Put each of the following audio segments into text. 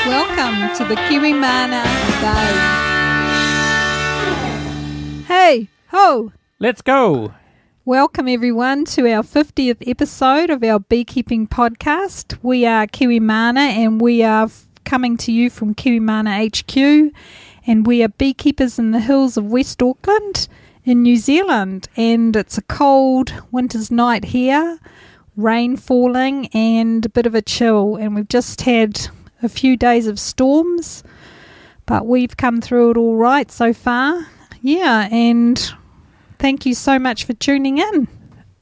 Welcome to the Kiwi Mana Day. Hey, ho! Let's go! Welcome everyone to our 50th episode of our Beekeeping podcast. We are Kiwi Mana and we are coming to you from Kiwi Mana HQ, and we are beekeepers in the hills of West Auckland in New Zealand, and it's a cold winter's night here, rain falling and a bit of a chill, and we've just had a few days of storms, but we've come through it all right so far. Yeah, and thank you so much for tuning in.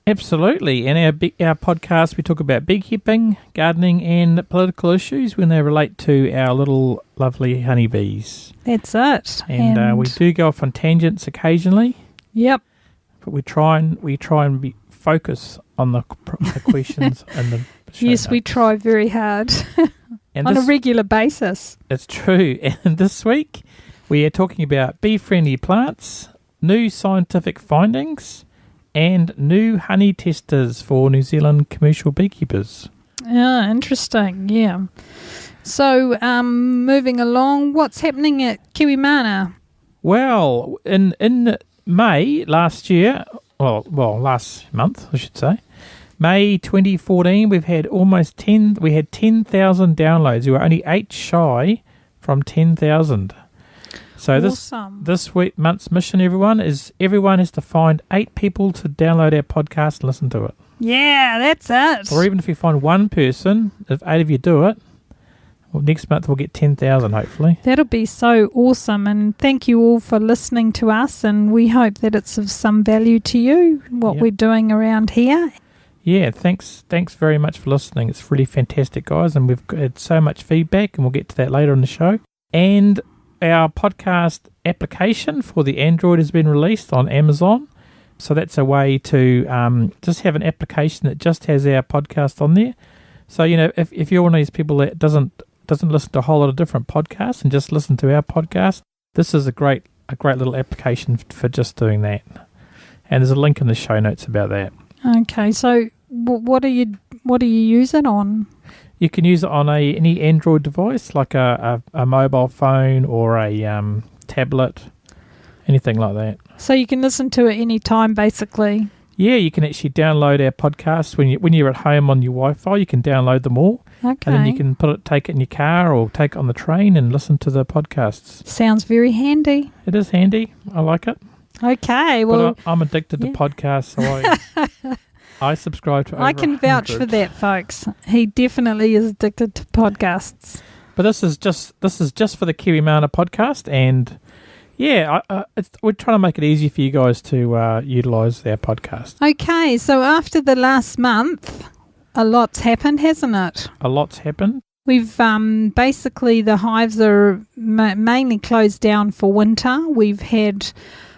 Absolutely. In our podcast, we talk about beekeeping, gardening, and political issues when they relate to our little lovely honeybees. That's it. And we do go off on tangents occasionally. Yep. But we try and be focus on the questions and the show Yes, notes. we try very hard And on a regular basis. It's true. And this week, we are talking about bee-friendly plants, new scientific findings, and new honey testers for New Zealand commercial beekeepers. Yeah, interesting. Yeah. So, moving along, what's happening at Kiwi Mana? Well, in May last year, last month, I should say, May 2014, we had 10,000 downloads. We were only 8 shy from 10,000. So Awesome. this month's mission, everyone has to find 8 people to download our podcast and listen to it. Yeah, that's it. Or even if you find one person, if 8 of you do it, well, next month we'll get 10,000 hopefully. That'll be so awesome, and thank you all for listening to us, and we hope that it's of some value to you, what Yep. we're doing around here. Yeah, thanks very much for listening. It's really fantastic, guys, and we've had so much feedback, and we'll get to that later in the show. And our podcast application for the Android has been released on Amazon, so that's a way to just have an application that just has our podcast on there. So, you know, if you're one of these people that doesn't listen to a whole lot of different podcasts and just listen to our podcast, this is a great little application for just doing that. And there's a link in the show notes about that. Okay, so what do you use it on? You can use it on any Android device, like a mobile phone or a tablet, anything like that. So you can listen to it any time, basically. Yeah, you can actually download our podcasts when you're at home on your Wi-Fi. You can download them all, Okay. and then you can take it in your car or take it on the train and listen to the podcasts. Sounds very handy. It is handy. I like it. Okay, well, But I'm addicted to podcasts, so I subscribe to over I can vouch 100. for that, folks. He definitely is addicted to podcasts. But this is just for the Kiwi Mana podcast, and yeah, we're trying to make it easy for you guys to utilise our podcast. Okay, so after the last month, a lot's happened, hasn't it? A lot's happened. We've basically the hives are mainly closed down for winter. We've had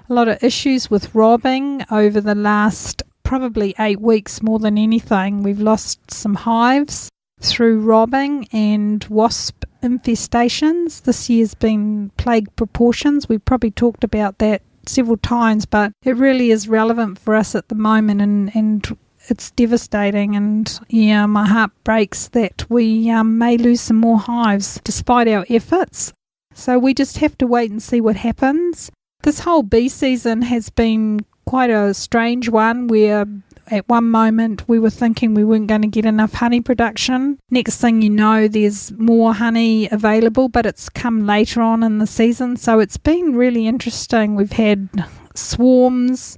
a lot of issues with robbing over the last probably 8 weeks more than anything. We've lost some hives through robbing and wasp infestations. This year's been plague proportions. We've probably talked about that several times, but it really is relevant for us at the moment, and it's devastating, and yeah, my heart breaks that we may lose some more hives despite our efforts. So we just have to wait and see what happens. This whole bee season has been quite a strange one, where at one moment we were thinking we weren't going to get enough honey production. Next thing you know, there's more honey available, but it's come later on in the season, so it's been really interesting. We've had swarms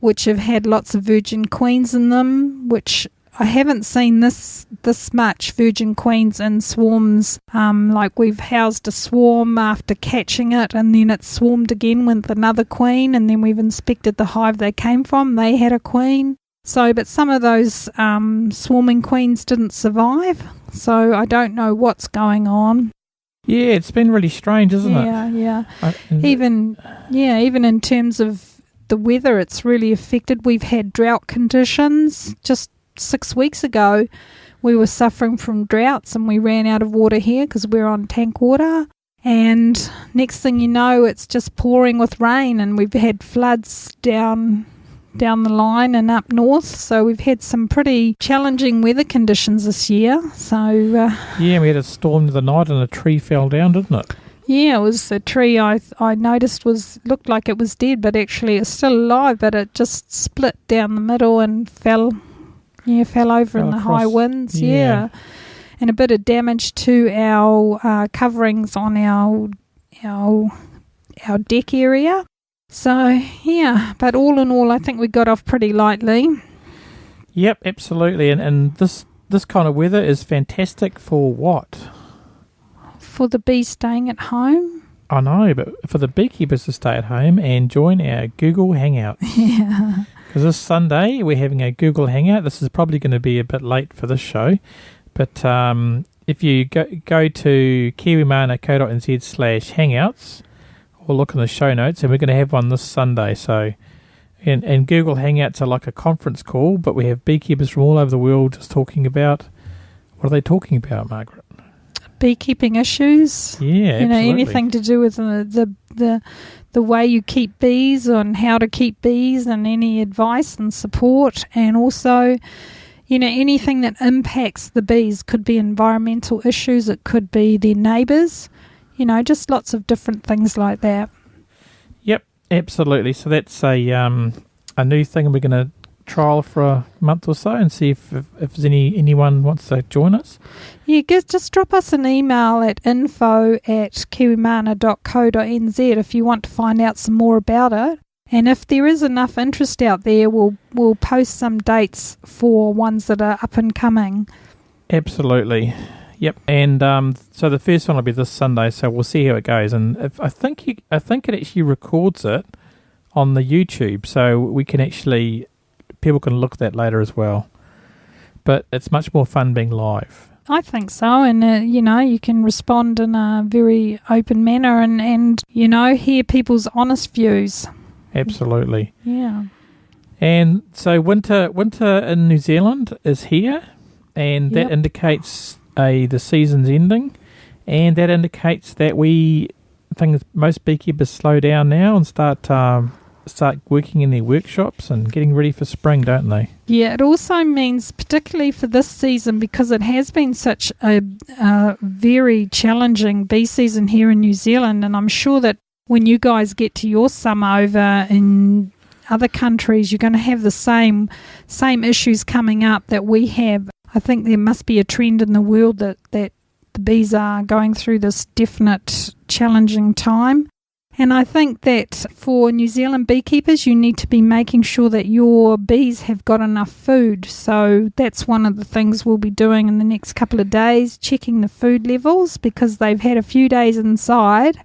which have had lots of virgin queens in them, which I haven't seen this much virgin queens in swarms. Like we've housed a swarm after catching it, and then it swarmed again with another queen, and then we've inspected the hive they came from. They had a queen. So, but some of those swarming queens didn't survive. So I don't know what's going on. Yeah, it's been really strange, isn't it? Yeah. Even in terms of the weather, it's really affected. We've had drought conditions. Just 6 weeks ago, we were suffering from droughts, and we ran out of water here because we're on tank water. And next thing you know, it's just pouring with rain, and we've had floods down down the line and up north. So we've had some pretty challenging weather conditions this year. So yeah, we had a storm the other night and a tree fell down, didn't it? Yeah, it was a tree I noticed looked like it was dead, but actually it's still alive, but it just split down the middle and fell over in the high winds. Yeah. And a bit of damage to our coverings on our deck area. So, yeah, but all in all, I think we got off pretty lightly. Yep, absolutely. And this kind of weather is fantastic for what? For the bees staying at home. I know, but for the beekeepers to stay at home and join our Google Hangout. Yeah. Because this Sunday we're having a Google Hangout. This is probably going to be a bit late for this show. But if you go to kiwimana.co.nz/hangouts or look in the show notes, and we're going to have one this Sunday. So, and Google Hangouts are like a conference call, but we have beekeepers from all over the world just talking about, what are they talking about, Margaret? Beekeeping issues. Yeah, absolutely. Anything to do with the way you keep bees and how to keep bees, and any advice and support, and also, anything that impacts the bees. Could be environmental issues, it could be their neighbours, just lots of different things like that. Yep, absolutely. So that's a new thing we're going to trial for a month or so and see if there's anyone wants to join us. Yeah, just drop us an email at info@kiwimana.co.nz if you want to find out some more about it. And if there is enough interest out there, we'll post some dates for ones that are up and coming. Absolutely. Yep. And so the first one will be this Sunday, so we'll see how it goes. And I think it actually records it on the YouTube, so we can actually, people can look at that later as well. But it's much more fun being live. I think so, and you can respond in a very open manner and hear people's honest views. Absolutely. Yeah. And so winter in New Zealand is here, and that indicates the season's ending, and that indicates that most beekeepers slow down now and start working in their workshops and getting ready for spring, don't they? Yeah, it also means, particularly for this season, because it has been such a very challenging bee season here in New Zealand, and I'm sure that when you guys get to your summer over in other countries, you're going to have the same issues coming up that we have. I think there must be a trend in the world that the bees are going through this definite challenging time. And I think that for New Zealand beekeepers, you need to be making sure that your bees have got enough food. So that's one of the things we'll be doing in the next couple of days, checking the food levels, because they've had a few days inside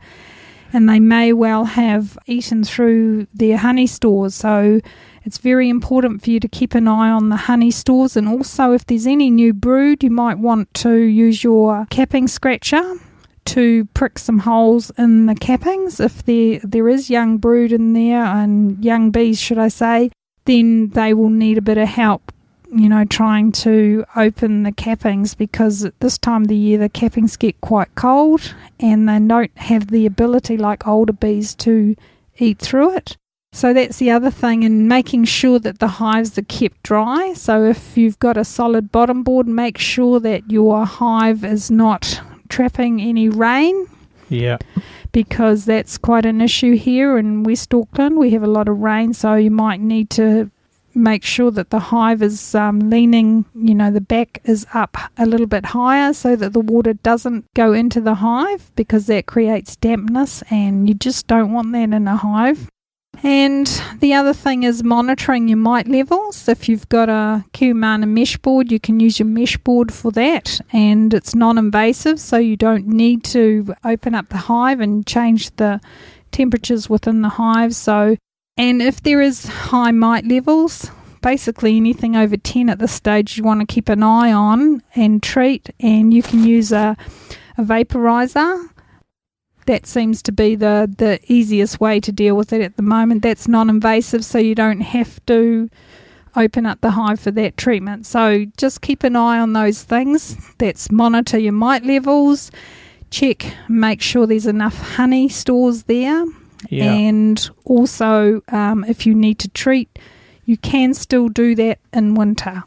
and they may well have eaten through their honey stores. So it's very important for you to keep an eye on the honey stores. And also, if there's any new brood, you might want to use your capping scratcher to prick some holes in the cappings. If there is young brood in there, and young bees, should I say, then they will need a bit of help, trying to open the cappings, because at this time of the year the cappings get quite cold and they don't have the ability like older bees to eat through it. So that's the other thing, and making sure that the hives are kept dry. So if you've got a solid bottom board, make sure that your hive is not trapping any rain. Yeah. Because that's quite an issue here in West Auckland. We have a lot of rain, so you might need to make sure that the hive is leaning, the back is up a little bit higher so that the water doesn't go into the hive, because that creates dampness and you just don't want that in a hive. And the other thing is monitoring your mite levels. If you've got a Kiwimana mesh board, you can use your mesh board for that, and it's non-invasive, so you don't need to open up the hive and change the temperatures within the hive. And if there is high mite levels, basically anything over 10 at this stage, you want to keep an eye on and treat, and you can use a vaporizer. That seems to be the easiest way to deal with it at the moment. That's non-invasive, so you don't have to open up the hive for that treatment. So just keep an eye on those things. That's monitor your mite levels, make sure there's enough honey stores there. Yeah. And also, if you need to treat you can still do that in winter.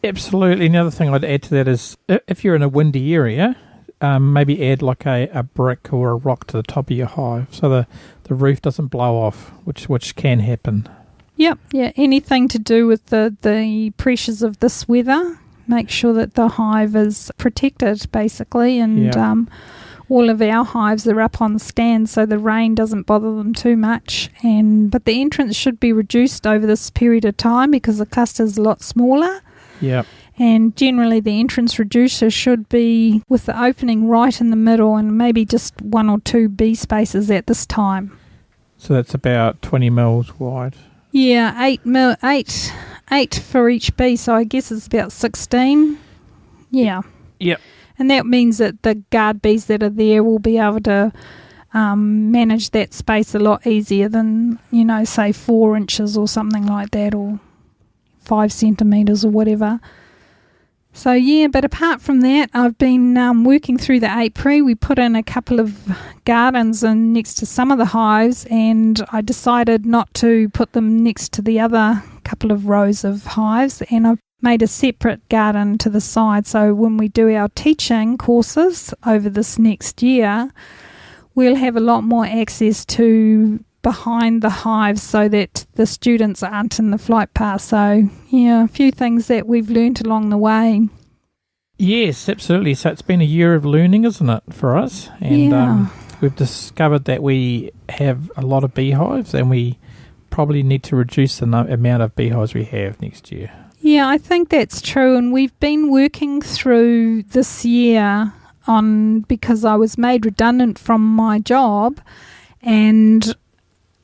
Absolutely. Another thing I'd add to that is if you're in a windy area, maybe add like a brick or a rock to the top of your hive so the roof doesn't blow off, which can happen. Yep, yeah, anything to do with the pressures of this weather. Make sure that the hive is protected, basically, and all of our hives are up on stands so the rain doesn't bother them too much. But the entrance should be reduced over this period of time because the cluster is a lot smaller. Yeah. And generally the entrance reducer should be with the opening right in the middle and maybe just 1 or 2 bee spaces at this time. So that's about 20 mils wide. Yeah, 8 for each bee, so I guess it's about 16. Yeah. Yep. And that means that the guard bees that are there will be able to manage that space a lot easier than, say 4 inches or something like that, or 5 centimetres or whatever. So yeah, but apart from that, I've been working through the apiary. We put in a couple of gardens in next to some of the hives, and I decided not to put them next to the other couple of rows of hives, and I've made a separate garden to the side. So when we do our teaching courses over this next year, we'll have a lot more access to behind the hives so that the students aren't in the flight path. So yeah, a few things that we've learnt along the way. Yes, absolutely. So it's been a year of learning, isn't it, for us? And we've discovered that we have a lot of beehives and we probably need to reduce the amount of beehives we have next year. Yeah, I think that's true, and we've been working through this year because I was made redundant from my job, and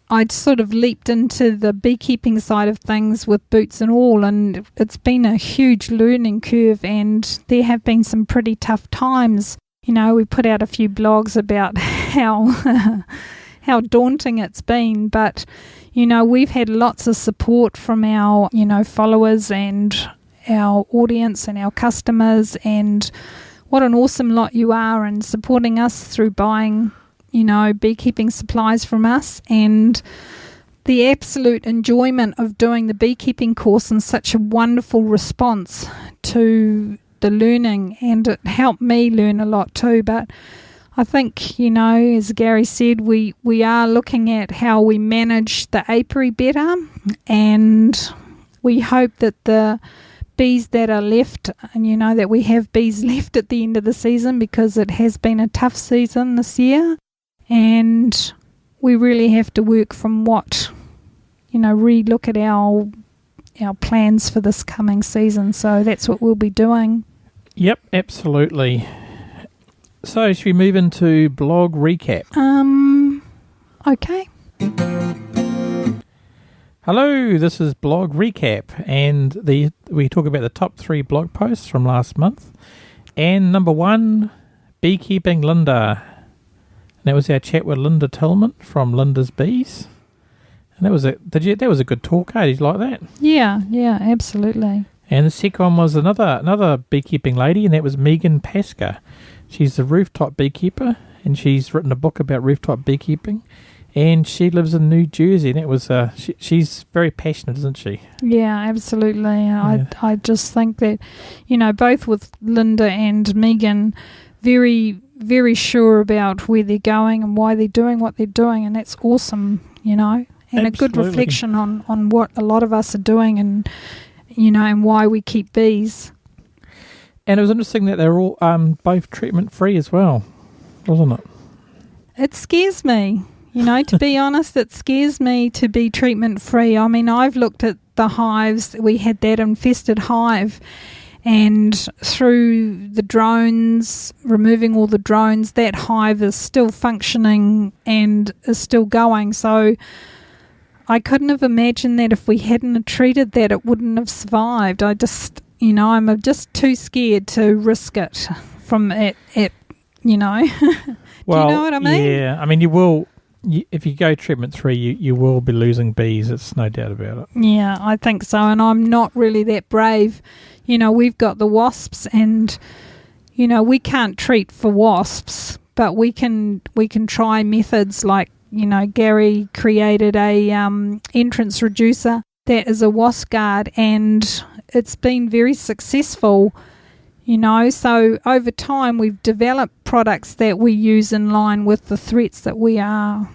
I'd sort of leaped into the beekeeping side of things with boots and all, and it's been a huge learning curve, and there have been some pretty tough times. We put out a few blogs about how daunting it's been, but we've had lots of support from our followers and our audience and our customers, and what an awesome lot you are, and supporting us through buying beekeeping supplies from us, and the absolute enjoyment of doing the beekeeping course and such a wonderful response to the learning, and it helped me learn a lot too. But I think, as Gary said, we are looking at how we manage the apiary better, and we hope that the bees that are left, and that we have bees left at the end of the season, because it has been a tough season this year. And we really have to work from re-look at our plans for this coming season. So that's what we'll be doing. Yep, absolutely. So should we move into blog recap? Okay. Hello, this is blog recap, and we talk about the top 3 blog posts from last month. And number 1, Beekeeping Linda. That was our chat with Linda Tillman from Linda's Bees, and that was a good talk. Did you like that? Yeah, absolutely. And the second one was another beekeeping lady, and that was Megan Pasca. She's a rooftop beekeeper, and she's written a book about rooftop beekeeping, and she lives in New Jersey. And it was she's very passionate, isn't she? Yeah, absolutely. Yeah. I just think that both with Linda and Megan, very very sure about where they're going and why they're doing what they're doing, and that's awesome, and Absolutely. A good reflection on what a lot of us are doing, and and why we keep bees. And it was interesting that they're all both treatment free as well, wasn't it? It scares me, to be honest. It scares me to be treatment free. I mean, I've looked at the hives. We had that infested hive, and through the drones, removing all the drones, that hive is still functioning and is still going. So I couldn't have imagined that if we hadn't treated that, it wouldn't have survived. I just, I'm just too scared to risk it from it. Well, do you know what I mean? Yeah, I mean, you will. If you go treatment free, you will be losing bees. It's no doubt about it. Yeah, I think so, and I'm not really that brave. We've got the wasps, and we can't treat for wasps, but we can try methods like Gary created a entrance reducer that is a wasp guard, and it's been very successful. So over time we've developed products that we use in line with the threats that we are,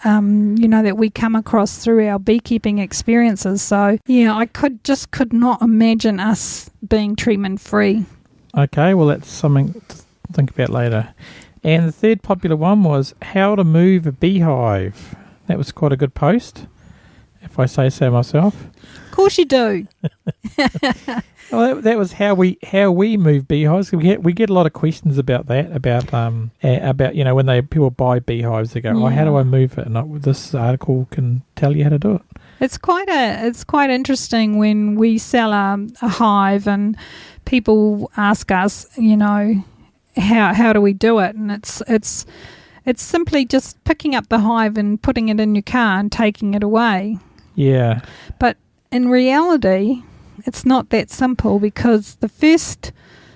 that we come across through our beekeeping experiences. So I could not imagine us being treatment free. Okay, well that's something to think about later. And the third popular one was how to move a beehive. That was quite a good post, if I say so myself. Of course you do. Well, that was how we move beehives. We get a lot of questions about that, about when people buy beehives, they go, how do I move it? And this article can tell you how to do it. It's quite interesting when we sell a hive and people ask us, how do we do it? And it's simply just picking up the hive and putting it in your car and taking it away. Yeah. But in reality, it's not that simple, because the first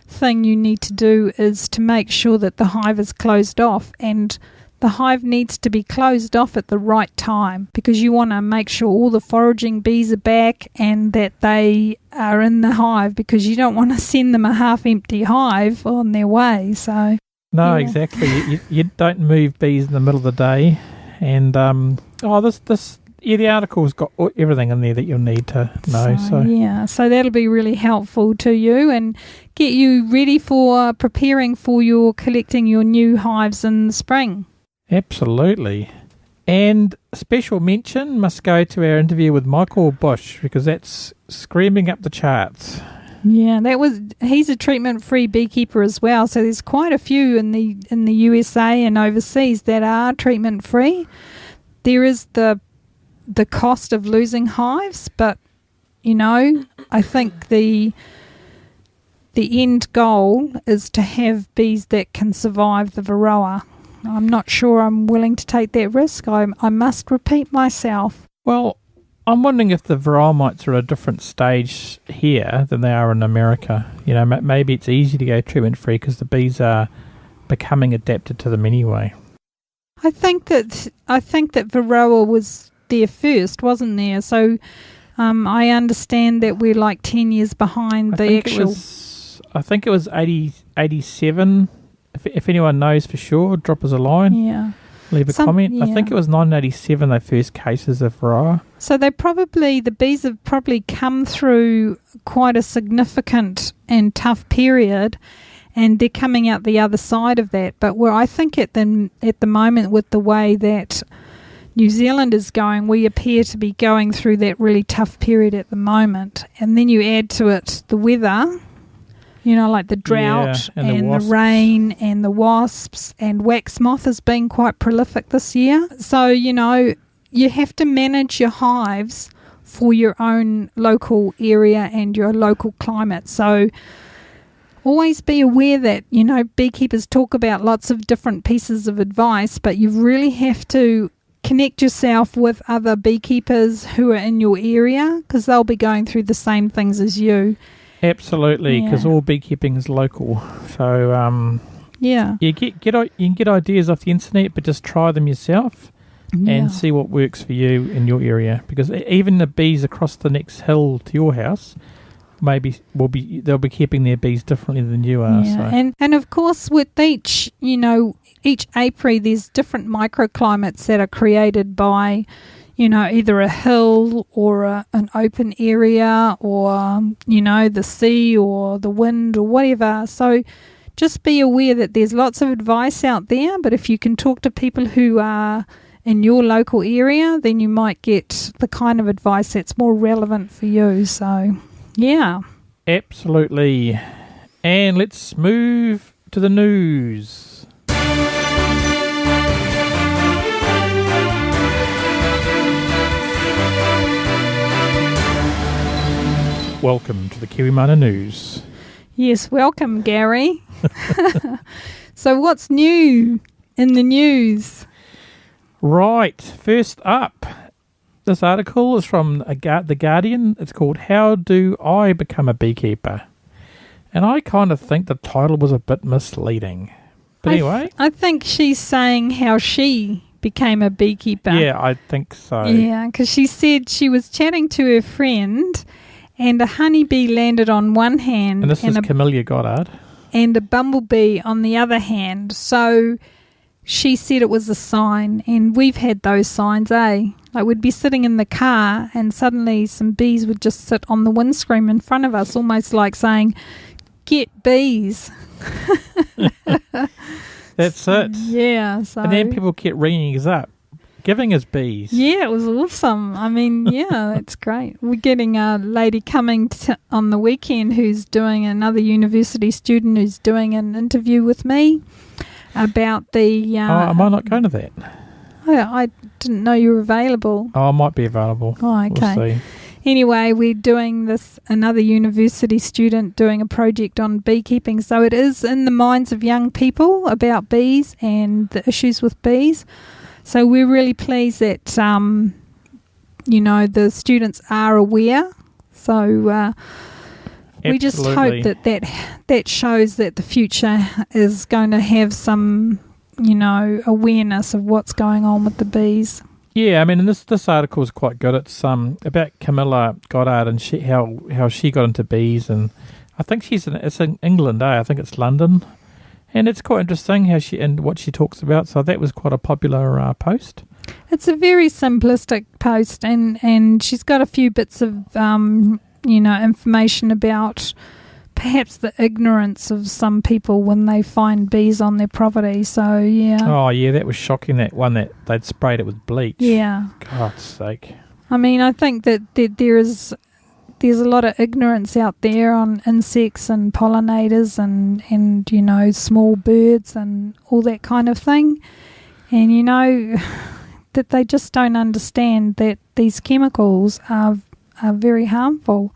thing you need to do is to make sure that the hive is closed off, and the hive needs to be closed off at the right time, because you want to make sure all the foraging bees are back and that they are in the hive, because you don't want to send them a half-empty hive on their way. So no, exactly. You don't move bees in the middle of the day, and the article's got everything in there that you'll need to know. So that'll be really helpful to you and get you ready for preparing for your collecting your new hives in the spring. Absolutely. And special mention must go to our interview with Michael Bush, because that's screaming up the charts. Yeah, he's a treatment-free beekeeper as well. So there's quite a few in the USA and overseas that are treatment-free. There is the cost of losing hives, but I think the end goal is to have bees that can survive the varroa. I'm not sure I'm willing to take that risk. I must repeat myself. Well, I'm wondering if the varroa mites are at a different stage here than they are in America. Maybe it's easy to go treatment-free because the bees are becoming adapted to them anyway. I think that varroa was there first, wasn't there? So I understand that we're like 10 years behind the actual... I think it was 87. If anyone knows for sure, drop us a line. Yeah. Leave a comment. Yeah. I think it was 1987, the first cases of varroa. So the bees have probably come through quite a significant and tough period, and they're coming out the other side of that. But I think at the moment, with the way that New Zealand is going, we appear to be going through that really tough period at the moment. And then you add to it the weather, like the drought and the rain and the wasps, and wax moth has been quite prolific this year. So, you have to manage your hives for your own local area and your local climate. So always be aware that, beekeepers talk about lots of different pieces of advice, but you really have to connect yourself with other beekeepers who are in your area, because they'll be going through the same things as you. Absolutely, because all beekeeping is local. So, you can get ideas off the internet, but just try them yourself and see what works for you in your area. Because even the bees across the next hill to your house, they'll be keeping their bees differently than you are. Yeah. So. And of course, with each apiary, there's different microclimates that are created by, either a hill or an open area, or, the sea or the wind or whatever. So just be aware that there's lots of advice out there, but if you can talk to people who are in your local area, then you might get the kind of advice that's more relevant for you. So, yeah. Absolutely. And let's move to the news. Welcome to the Kiwi Mana News. Yes, welcome, Gary. So what's new in the news? Right, first up, this article is from The Guardian. It's called How Do I Become a Beekeeper? And I kind of think the title was a bit misleading. But anyway. I think she's saying how she became a beekeeper. Yeah, I think so. Yeah, because she said she was chatting to her friend and a honeybee landed on one hand. And this is Camellia Goddard. And a bumblebee on the other hand. So she said it was a sign, and we've had those signs, eh? Like we'd be sitting in the car and suddenly some bees would just sit on the windscreen in front of us, almost like saying, "Get bees." That's it. Yeah. So. And then people kept ringing us up, giving us bees. Yeah, it was awesome. I mean, yeah, it's great. We're getting a lady coming on the weekend who's doing another university student who's doing an interview with me about the... am I not going to that? I didn't know you were available. Oh, I might be available. Oh, okay. We'll see. Anyway, we're doing another university student doing a project on beekeeping. So it is in the minds of young people about bees and the issues with bees. So we're really pleased that, the students are aware. So we just hope that shows that the future is going to have some, awareness of what's going on with the bees. Yeah, I mean, and this article is quite good. It's about Camilla Goddard and how she got into bees, and I think it's in England, I think it's London, and it's quite interesting how what she talks about. So that was quite a popular post. It's a very simplistic post, and she's got a few bits of information about perhaps the ignorance of some people when they find bees on their property. So, yeah. Oh, yeah, that was shocking, that one that they'd sprayed it with bleach. Yeah. God's sake. I mean, I think that there's a lot of ignorance out there on insects and pollinators and small birds and all that kind of thing. And, that they just don't understand that these chemicals are very harmful.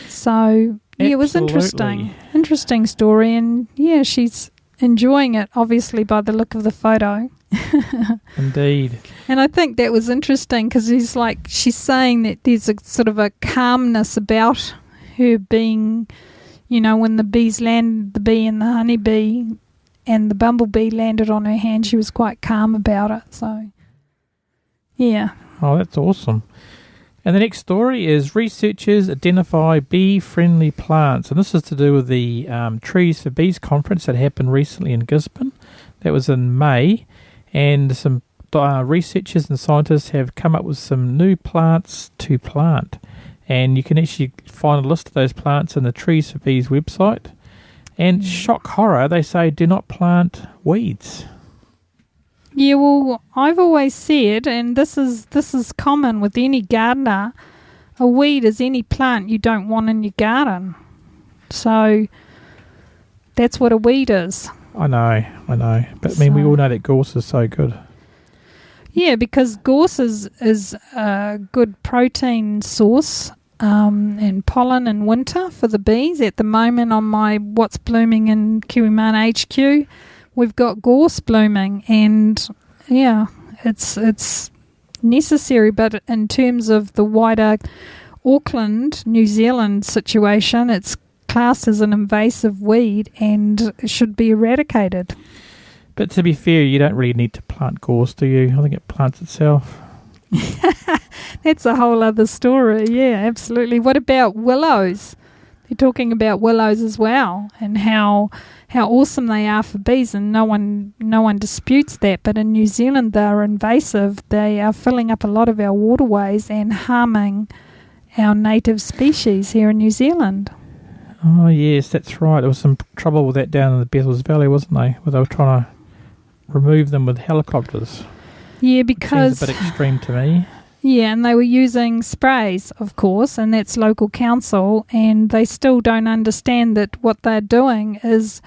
So... yeah, it was interesting story, and yeah, she's enjoying it, obviously, by the look of the photo. Indeed. And I think that was interesting because she's saying that there's a sort of a calmness about her being, when the bee and the honeybee and the bumblebee landed on her hand, she was quite calm about it. So, yeah. Oh, that's awesome. And the next story is researchers identify bee-friendly plants. And this is to do with the Trees for Bees conference that happened recently in Gisborne. That was in May. And some researchers and scientists have come up with some new plants to plant. And you can actually find a list of those plants in the Trees for Bees website. And shock horror, they say do not plant weeds. Yeah, well, I've always said, and this is common with any gardener, a weed is any plant you don't want in your garden. So that's what a weed is. I know. But we all know that gorse is so good. Yeah, because gorse is a good protein source and pollen in winter for the bees. At the moment on my What's Blooming in Kiwimana HQ, we've got gorse blooming, and yeah, it's necessary. But in terms of the wider Auckland, New Zealand situation, it's classed as an invasive weed and should be eradicated. But to be fair, you don't really need to plant gorse, do you? I think it plants itself. That's a whole other story. Yeah, absolutely. What about willows? They're talking about willows as well, and how awesome they are for bees, and no one disputes that. But in New Zealand, they're invasive. They are filling up a lot of our waterways and harming our native species here in New Zealand. Oh yes, that's right. There was some trouble with that down in the Bethels Valley, wasn't there? Where they were trying to remove them with helicopters. Yeah, because seems a bit extreme to me. Yeah, and they were using sprays, of course, and that's local council, and they still don't understand that what they're doing is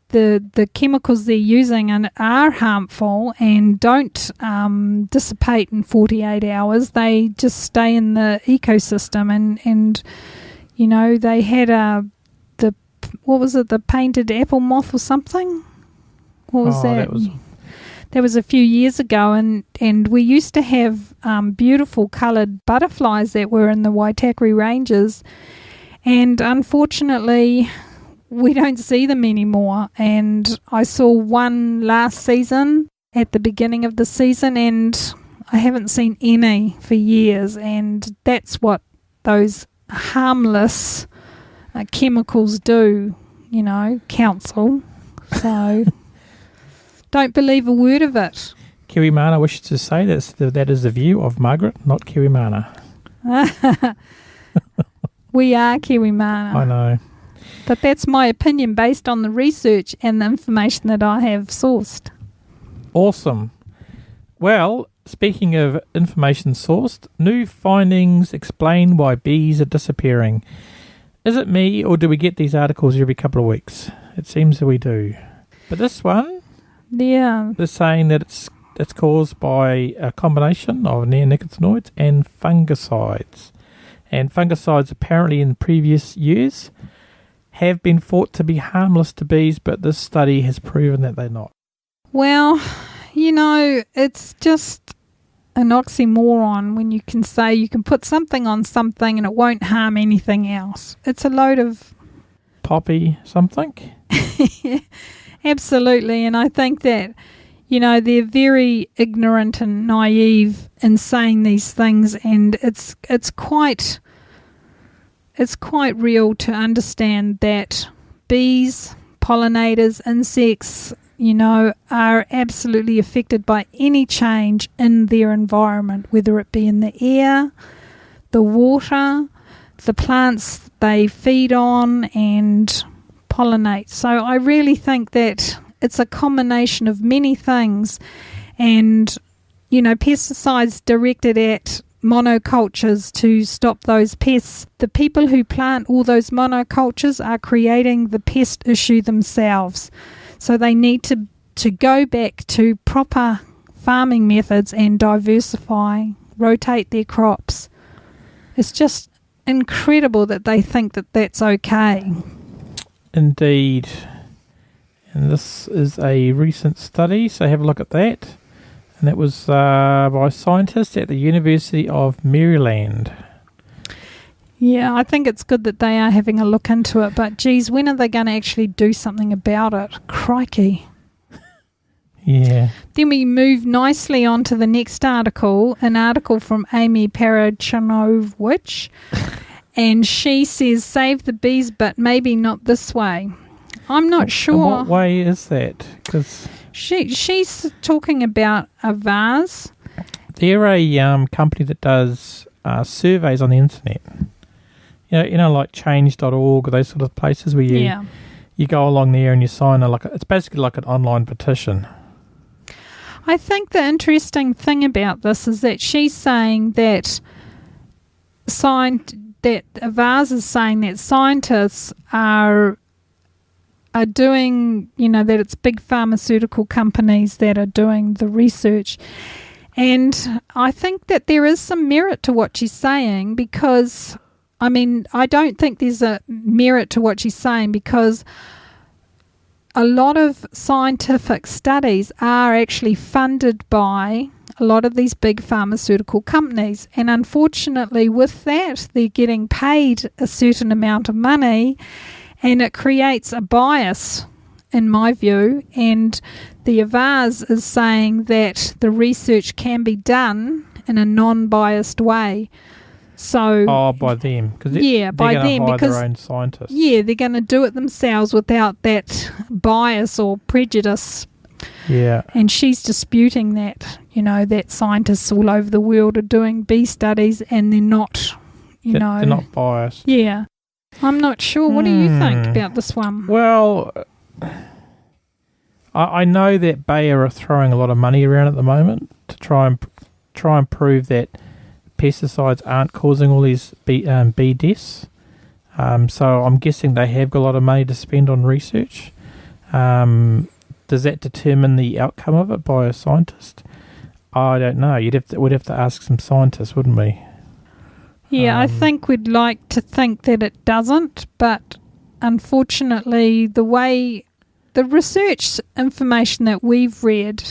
the chemicals they're using are harmful and don't dissipate in 48 hours. They just stay in the ecosystem, and you know, they had the painted apple moth or something? What was that? That was a few years ago, and we used to have beautiful coloured butterflies that were in the Waitakere Ranges, and unfortunately we don't see them anymore. And I saw one last season, at the beginning of the season, and I haven't seen any for years, and that's what those harmless chemicals do, counsel. So don't believe a word of it. Kiwi Mana wishes to say that is the view of Margaret, not Kiwi Mana. We are Kiwi Mana. I know. But that's my opinion based on the research and the information that I have sourced. Awesome. Well, speaking of information sourced, new findings explain why bees are disappearing. Is it me, or do we get these articles every couple of weeks? It seems that we do. But this one, they're saying that it's caused by a combination of neonicotinoids and fungicides. And fungicides apparently in previous years have been thought to be harmless to bees, but this study has proven that they're not. Well, it's just an oxymoron when you can say you can put something on something and it won't harm anything else. It's a load of... Poppy something? Absolutely, and I think that, they're very ignorant and naive in saying these things, and it's quite real to understand that bees, pollinators, insects, are absolutely affected by any change in their environment, whether it be in the air, the water, the plants they feed on and pollinate. So I really think that it's a combination of many things, and, pesticides directed at monocultures to stop those pests. The people who plant all those monocultures are creating the pest issue themselves. So they need to go back to proper farming methods and diversify, rotate their crops. It's just incredible that they think that that's okay. Indeed. And this is a recent study, so have a look at that. And that was by scientists at the University of Maryland. Yeah, I think it's good that they are having a look into it, but geez, when are they going to actually do something about it? Crikey. Yeah. Then we move nicely on to the next article, an article from Amy Parachanovich, and she says, save the bees, but maybe not this way. I'm not sure. In what way is that? Because she's talking about a vase. They're a company that does surveys on the internet. Like change.org or those sort of places where you go along there and you sign it's basically like an online petition. I think the interesting thing about this is that she's saying that Vaz is saying that scientists are doing, that it's big pharmaceutical companies that are doing the research. And I think that there is some merit to what she's saying, because I don't think there's a merit to what she's saying, because a lot of scientific studies are actually funded by a lot of these big pharmaceutical companies. And unfortunately, with that, they're getting paid a certain amount of money, and it creates a bias, in my view. And the Avaz is saying that the research can be done in a non-biased way. So, by them, because by them, because their own scientists. Yeah, they're going to do it themselves without that bias or prejudice. Yeah, and she's disputing that. That scientists all over the world are doing bee studies and they're not. They're not biased. Yeah, I'm not sure. What do you think about this one? Well, I know that Bayer are throwing a lot of money around at the moment to try and prove that pesticides aren't causing all these bee deaths. So I'm guessing they have got a lot of money to spend on research. Does that determine the outcome of it by a scientist? I don't know. We'd have to ask some scientists, wouldn't we? Yeah, I think we'd like to think that it doesn't, but unfortunately, the research information that we've read,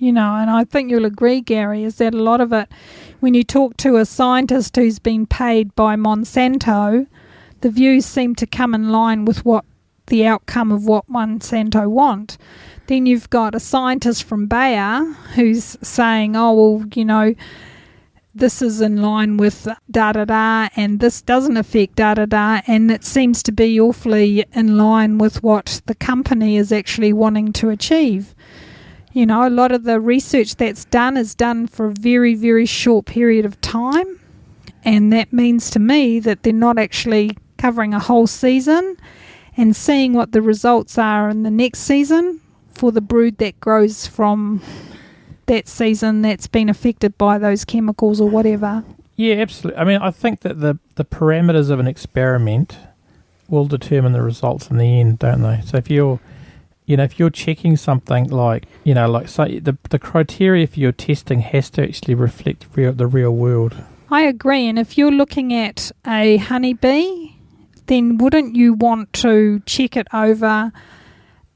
and I think you'll agree, Gary, is that a lot of it, when you talk to a scientist who's been paid by Monsanto, the views seem to come in line with what the outcome of what Monsanto want. Then you've got a scientist from Bayer who's saying, oh, well, you know, this is in line with da-da-da, and this doesn't affect da-da-da, and it seems to be awfully in line with what the company is actually wanting to achieve. You know, a lot of the research that's done is done for a very, very short period of time, and that means to me that they're not actually covering a whole season and seeing what the results are in the next season for the brood that grows from that season that's been affected by those chemicals or whatever. Yeah, absolutely. I mean, I think that the parameters of an experiment will determine the results in the end, don't they? So if you're checking something like, say the criteria for your testing has to actually reflect the real world. I agree. And if you're looking at a honeybee, then wouldn't you want to check it over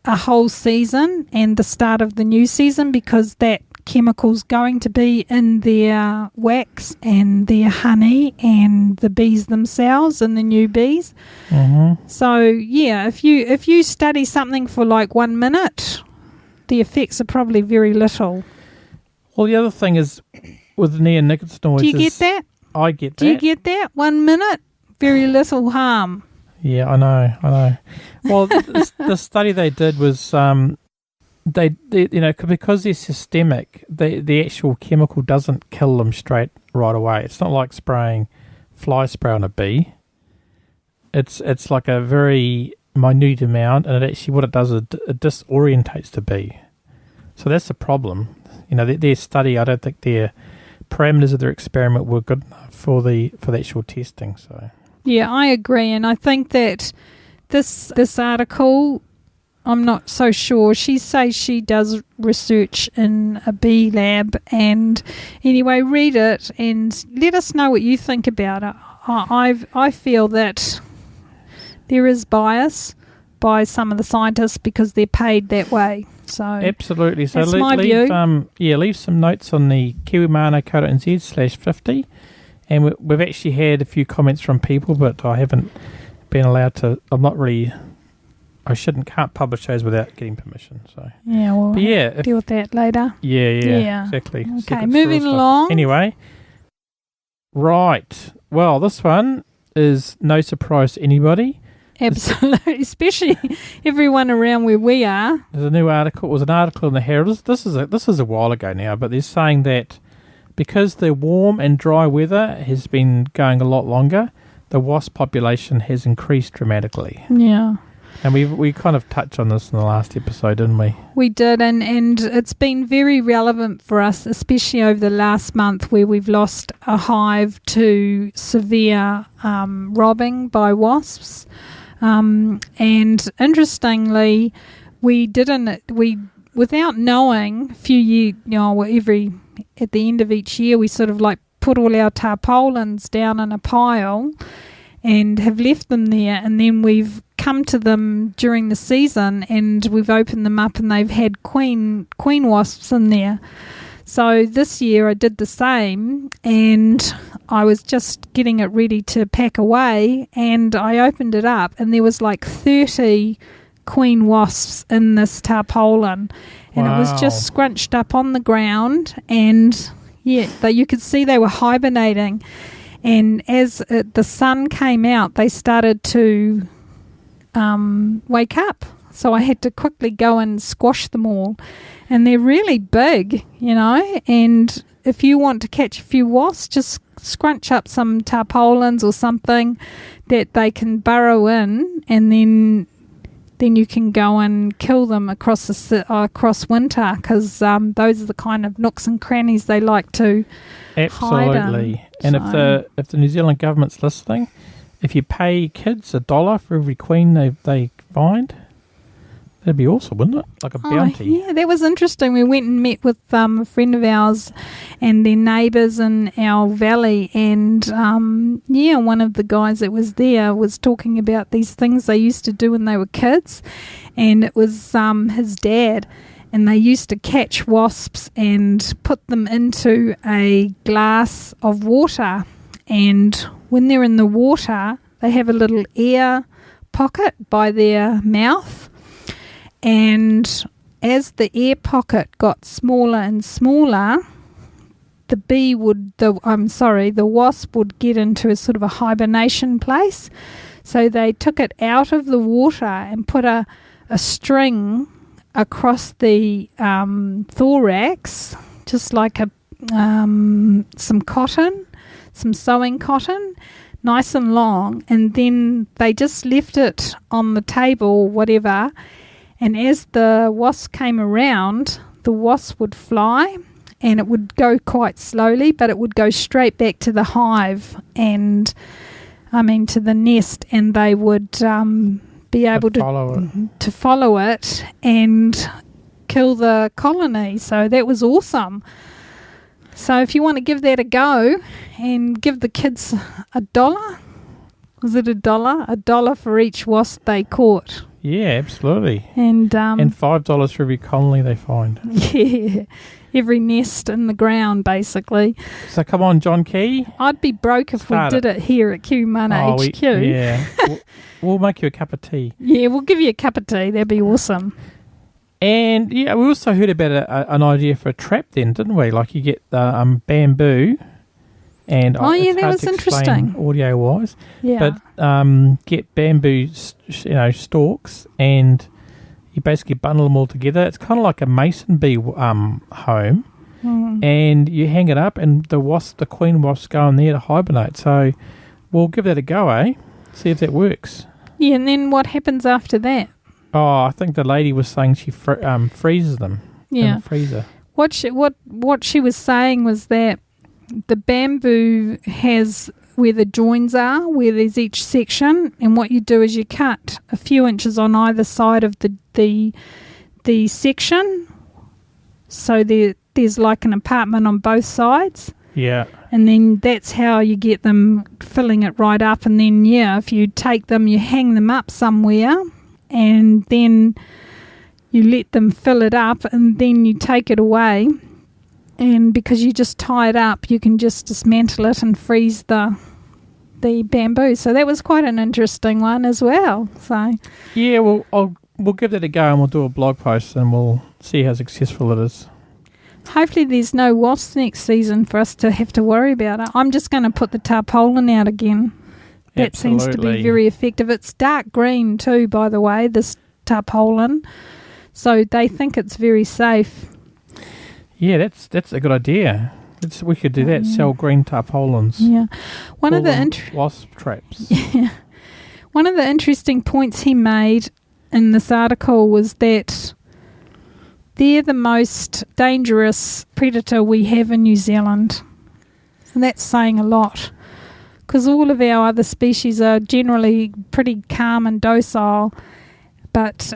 a whole season and the start of the new season, because that chemical's going to be in their wax and their honey and the bees themselves and the new bees. Mm-hmm. So yeah, if you study something for like 1 minute, the effects are probably very little. Well, the other thing is with neonicotinoids. Do you get that? I get that. Do you get that? 1 minute, very little harm. Yeah, I know. Well, the study they did was they because they're systemic, the actual chemical doesn't kill them right away. It's not like spraying fly spray on a bee. It's like a very minute amount, and what it does is it disorientates the bee. So that's the problem. Their study, I don't think their parameters of their experiment were good enough for the actual testing. So yeah, I agree, and I think that this article, I'm not so sure. She says she does research in a bee lab, and anyway, read it and let us know what you think about it. I feel that there is bias by some of the scientists because they're paid that way. So absolutely. So that's my view. Leave some notes on the KM050, and we've actually had a few comments from people, but I haven't been allowed to. Can't publish those without getting permission. So yeah, we'll deal with that later. Yeah, exactly. Okay, moving along. Anyway, right. Well, this one is no surprise to anybody. Absolutely, especially everyone around where we are. There's a new article. It was an article in the Herald. This is a while ago now, but they're saying that because the warm and dry weather has been going a lot longer, the wasp population has increased dramatically. Yeah. And we kind of touched on this in the last episode, didn't we? We did, and it's been very relevant for us, especially over the last month where we've lost a hive to severe robbing by wasps. And interestingly, without knowing, at the end of each year, we sort of like put all our tarpaulins down in a pile and have left them there, and then we've come to them during the season and we've opened them up and they've had queen wasps in there. So this year I did the same, and I was just getting it ready to pack away, and I opened it up and there was like 30 queen wasps in this tarpaulin, and It was just scrunched up on the ground, and you could see they were hibernating. And as the sun came out, they started to wake up. So I had to quickly go and squash them all. And they're really big, and if you want to catch a few wasps, just scrunch up some tarpaulins or something that they can burrow in, and then you can go and kill them across winter, because those are the kind of nooks and crannies they like to hide in. Absolutely. And if the New Zealand government's listening, if you pay kids $1 for every queen they find, that'd be awesome, wouldn't it? Like a bounty. Yeah, that was interesting. We went and met with a friend of ours and their neighbours in our valley, and one of the guys that was there was talking about these things they used to do when they were kids, and it was his dad. And they used to catch wasps and put them into a glass of water. And when they're in the water, they have a little air pocket by their mouth, and as the air pocket got smaller and smaller, the wasp would get into a sort of a hibernation place. So they took it out of the water and put a string across the thorax, just like some cotton, some sewing cotton, nice and long, and then they just left it on the table, whatever, and as the wasp came around, the wasp would fly, and it would go quite slowly, but it would go straight back to the hive and, to the nest, and they would be able to follow it and kill the colony. So that was awesome. So if you want to give that a go and give the kids $1, was it $1? $1 for each wasp they caught. Yeah, absolutely. And $5 for every colony they find. Yeah, every nest in the ground, basically. So come on, John Key. I'd be broke if we did it here at Q-Mana HQ. Yeah, we'll make you a cup of tea. Yeah, we'll give you a cup of tea. That'd be awesome. And yeah, we also heard about an idea for a trap then, didn't we? Like you get bamboo. And that was interesting. Audio-wise, yeah. But get bamboo, stalks, and you basically bundle them all together. It's kind of like a mason bee home, and you hang it up, and the queen wasps go in there to hibernate. So we'll give that a go, eh? See if that works. Yeah, and then what happens after that? Oh, I think the lady was saying she freezes them in the freezer. What she was saying was that the bamboo has where the joins are, where there's each section, and what you do is you cut a few inches on either side of the section, so there's like an apartment on both sides. Yeah. And then that's how you get them filling it right up, and then if you take them, you hang them up somewhere, and then you let them fill it up, and then you take it away. And because you just tie it up, you can just dismantle it and freeze the bamboo. So that was quite an interesting one as well. So yeah, we'll give that a go, and we'll do a blog post, and we'll see how successful it is. Hopefully there's no wasps next season for us to have to worry about it. I'm just going to put the tarpaulin out again. That Absolutely. seems to be very effective. It's dark green too, by the way, this tarpaulin. So they think it's very safe. Yeah, that's a good idea. We could do that. Sell green tarpaulins. Yeah, one of the the wasp traps. Yeah, one of the interesting points he made in this article was that they're the most dangerous predator we have in New Zealand, and that's saying a lot. Because all of our other species are generally pretty calm and docile, but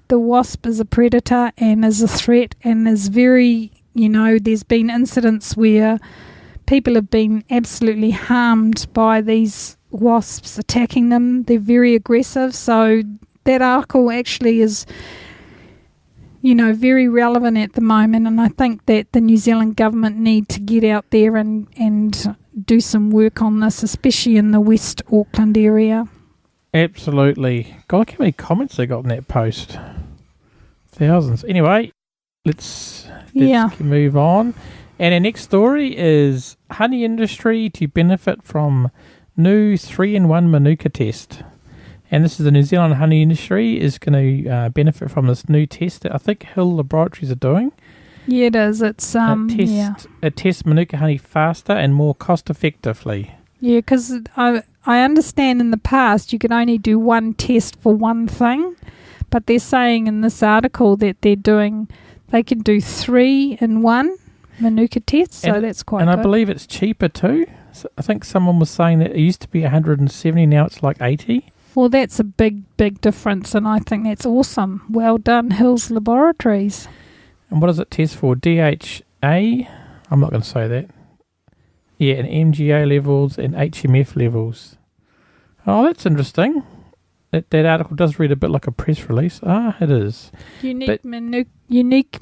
the wasp is a predator and is a threat and is very, there's been incidents where people have been absolutely harmed by these wasps attacking them. They're very aggressive. So that article actually is, very relevant at the moment. And I think that the New Zealand government need to get out there and do some work on this, especially in the West Auckland area. Absolutely. God, look how many comments they got in that post. Thousands. Anyway, let's move on. And our next story is honey industry to benefit from new 3-in-1 Manuka test. And this is the New Zealand honey industry is going to benefit from this new test that I think Hill Laboratories are doing. Yeah, it is. It's it tests Manuka honey faster and more cost effectively. Yeah, because I understand in the past you could only do one test for one thing, but they're saying in this article that they can do 3-in-1 Manuka tests, so that's quite good. And I believe it's cheaper too. So I think someone was saying that it used to be 170, now it's like 80. Well, that's a big difference, and I think that's awesome. Well done, Hills Laboratories. And what does it test for? DHA? I'm not going to say that. Yeah, and MGA levels and HMF levels. Oh, that's interesting. That article does read a bit like a press release. Ah, it is. Unique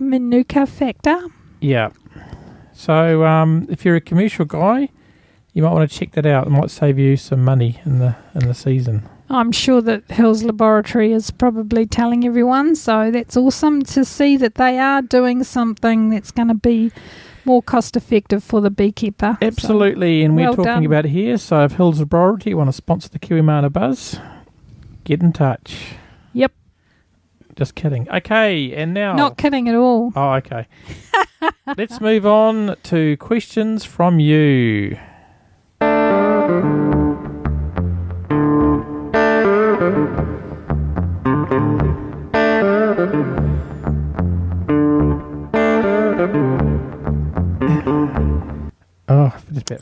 Manuka factor? Yeah. So if you're a commercial guy, you might want to check that out. It might save you some money in the season. I'm sure that Hill's Laboratory is probably telling everyone, so that's awesome to see that they are doing something that's going to be more cost effective for the beekeeper. Absolutely, and we're well talking done. about it here, so if Hill's Laboratory want to sponsor the Kiwi Mana Buzz, get in touch. Yep. Just kidding. Okay, and now... Not kidding at all. Oh, okay. Let's move on to questions from you. Oh,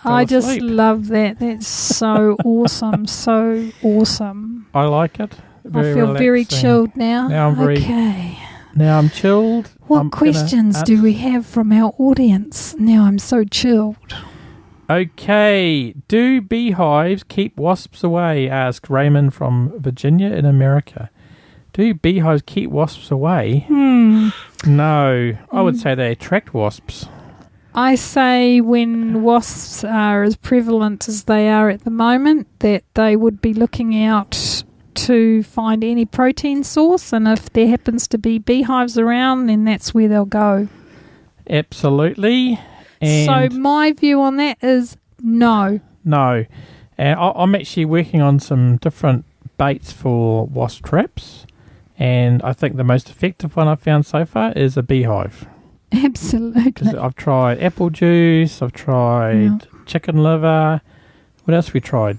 I just love that. That's so awesome. So awesome. I like it. I feel very chilled now. Now I'm chilled. What questions do we have from our audience? Now I'm so chilled. Okay. Do beehives keep wasps away? Asked Raymond from Virginia in America. Do beehives keep wasps away? No. I would say they attract wasps. I say when wasps are as prevalent as they are at the moment, that they would be looking out to find any protein source, and if there happens to be beehives around, then that's where they'll go. Absolutely. And so my view on that is no. No. And I'm actually working on some different baits for wasp traps, and I think the most effective one I've found so far is a beehive. Absolutely. I've tried apple juice, I've tried chicken liver. What else have we tried?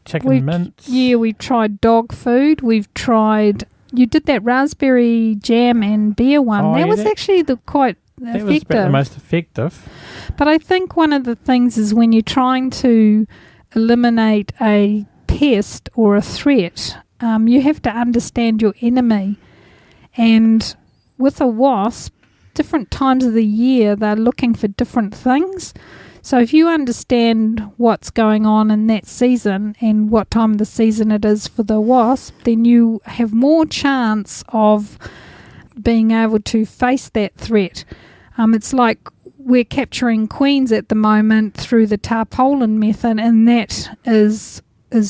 Chicken mince. Yeah, we've tried dog food. We've tried... You did that raspberry jam and beer one. That was actually quite effective. That was about the most effective. But I think one of the things is when you're trying to eliminate a pest or a threat, you have to understand your enemy. And with a wasp, different times of the year, they're looking for different things. So if you understand what's going on in that season and what time of the season it is for the wasp, then you have more chance of being able to face that threat. It's like we're capturing queens at the moment through the tarpaulin method, and that is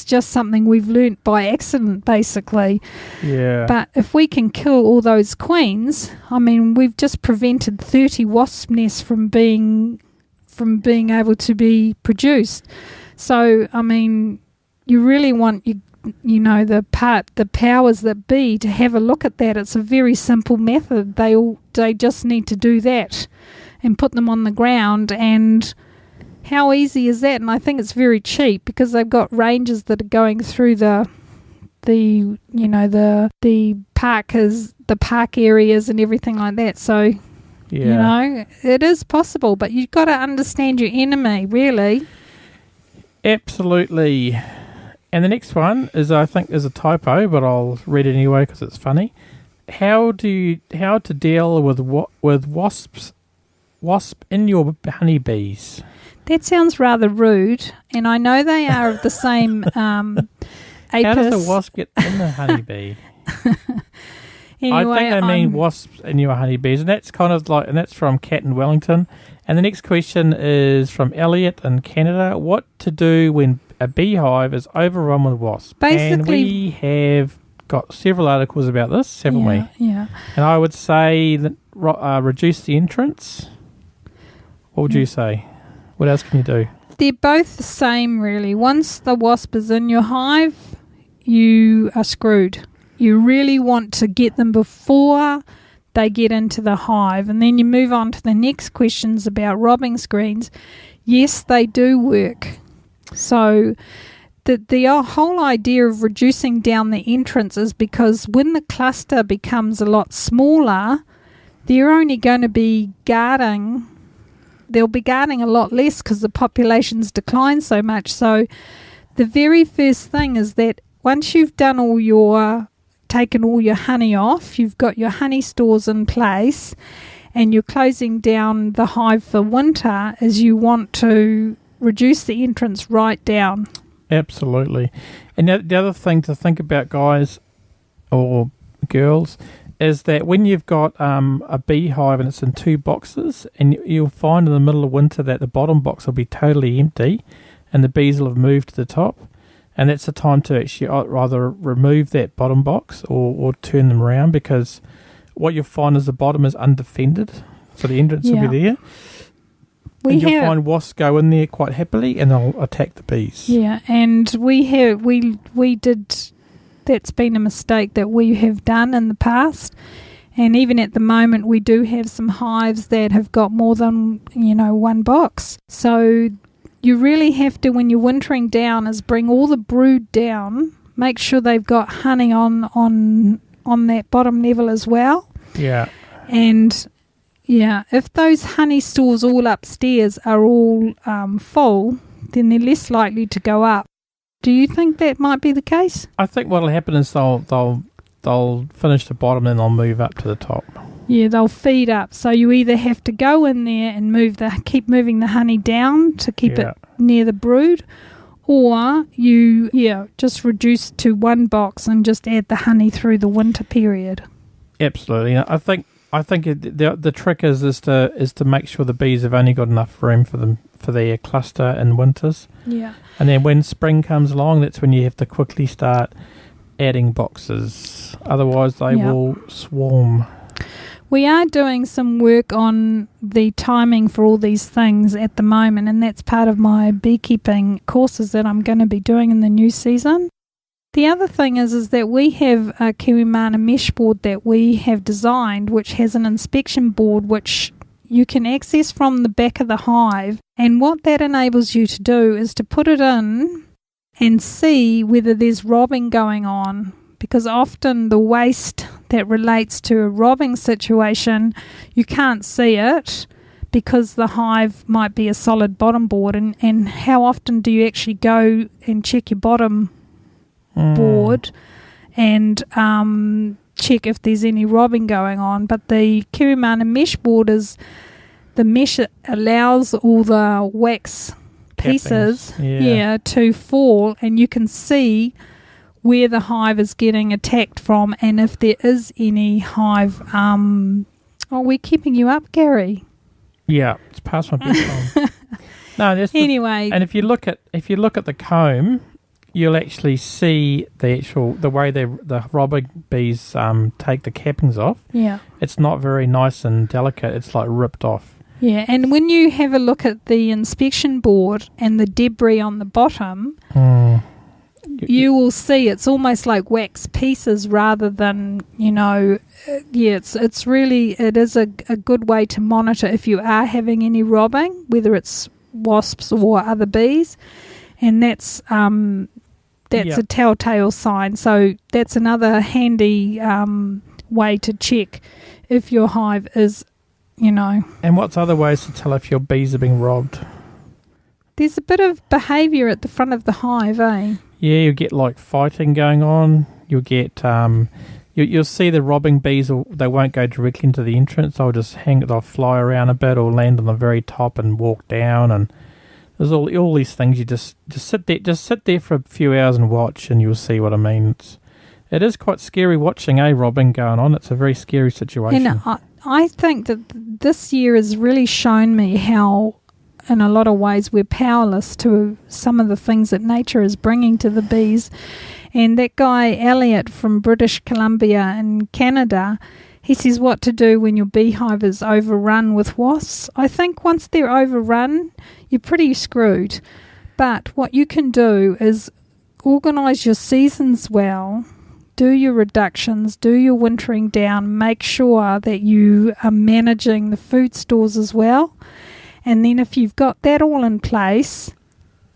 just something we've learnt by accident, basically. Yeah. But if we can kill all those queens, I mean, we've just prevented 30 wasp nests from being able to be produced. So, I mean, you really want the powers that be to have a look at that. It's a very simple method. They just need to do that and put them on the ground, and how easy is that? And I think it's very cheap because they've got ranges that are going through the park areas and everything like that. So, it is possible, but you've got to understand your enemy, really. Absolutely. And the next one I think is a typo, but I'll read it anyway because it's funny. How to deal with wasp in your honeybees? That sounds rather rude, and I know they are of the same apis. How does a wasp get in the honeybee? Anyway, I think they mean wasps in your honeybees, and that's that's from Kat in Wellington. And the next question is from Elliot in Canada. What to do when a beehive is overrun with wasps? Basically, and we have got several articles about this, haven't we? Yeah. And I would say that reduce the entrance. What would you say? What else can you do? They're both the same, really. Once the wasp is in your hive, you are screwed. You really want to get them before they get into the hive. And then you move on to the next questions about robbing screens. Yes, they do work. So the whole idea of reducing down the entrance is because when the cluster becomes a lot smaller, they're only going to be guarding. They'll be guarding a lot less because the population's declined so much. So the very first thing is that once you've done taken all your honey off, you've got your honey stores in place, and you're closing down the hive for winter, is you want to reduce the entrance right down. Absolutely. And the other thing to think about, guys or girls, is that when you've got a beehive and it's in two boxes, and you'll find in the middle of winter that the bottom box will be totally empty and the bees will have moved to the top. And that's the time to actually either remove that bottom box or turn them around, because what you'll find is the bottom is undefended, so the entrance will be there. You'll find wasps go in there quite happily, and they'll attack the bees. Yeah, and we did. That's been a mistake that we have done in the past, and even at the moment, we do have some hives that have got more than one box. So you really have to, when you're wintering down, is bring all the brood down. Make sure they've got honey on that bottom level as well. Yeah, and. Yeah, if those honey stores all upstairs are all full, then they're less likely to go up. Do you think that might be the case? I think what'll happen is they'll finish the bottom and they'll move up to the top. Yeah, they'll feed up. So you either have to go in there and keep moving the honey down to keep it near the brood, or you just reduce to one box and just add the honey through the winter period. Absolutely, I think the trick is to make sure the bees have only got enough room for their cluster in winters. Yeah. And then when spring comes along, that's when you have to quickly start adding boxes. Otherwise, they will swarm. We are doing some work on the timing for all these things at the moment, and that's part of my beekeeping courses that I'm going to be doing in the new season. The other thing is that we have a Kiwimana mesh board that we have designed, which has an inspection board which you can access from the back of the hive. And what that enables you to do is to put it in and see whether there's robbing going on. Because often the waste that relates to a robbing situation, you can't see it because the hive might be a solid bottom board. And how often do you actually go and check your bottom board and check if there's any robbing going on? But the Kiwimana mesh board is the mesh that allows all the wax pieces to fall, and you can see where the hive is getting attacked from, and if there is any hive. We're keeping you up, Gary. Yeah, it's past my bedtime. No, anyway. And if you look at the comb, you'll actually see the way the robbing bees take the cappings off. Yeah. It's not very nice and delicate. It's like ripped off. Yeah, and when you have a look at the inspection board and the debris on the bottom, you will see it's almost like wax pieces rather than, it's really, it is a good way to monitor if you are having any robbing, whether it's wasps or other bees. And that's a telltale sign. So that's another handy way to check if your hive is, And what's other ways to tell if your bees are being robbed? There's a bit of behaviour at the front of the hive, eh? Yeah, you get like fighting going on. You'll get you'll see the robbing bees. They won't go directly into the entrance. They'll fly around a bit or land on the very top and walk down. And there's all these things. You just sit there for a few hours and watch, and you'll see what I mean. It is quite scary watching robbing going on. It's a very scary situation. And I think that this year has really shown me how, in a lot of ways, we're powerless to some of the things that nature is bringing to the bees. And that guy, Elliot, from British Columbia in Canada, he says what to do when your beehive is overrun with wasps. I think once they're overrun, you're pretty screwed. But what you can do is organise your seasons well, do your reductions, do your wintering down, make sure that you are managing the food stores as well. And then if you've got that all in place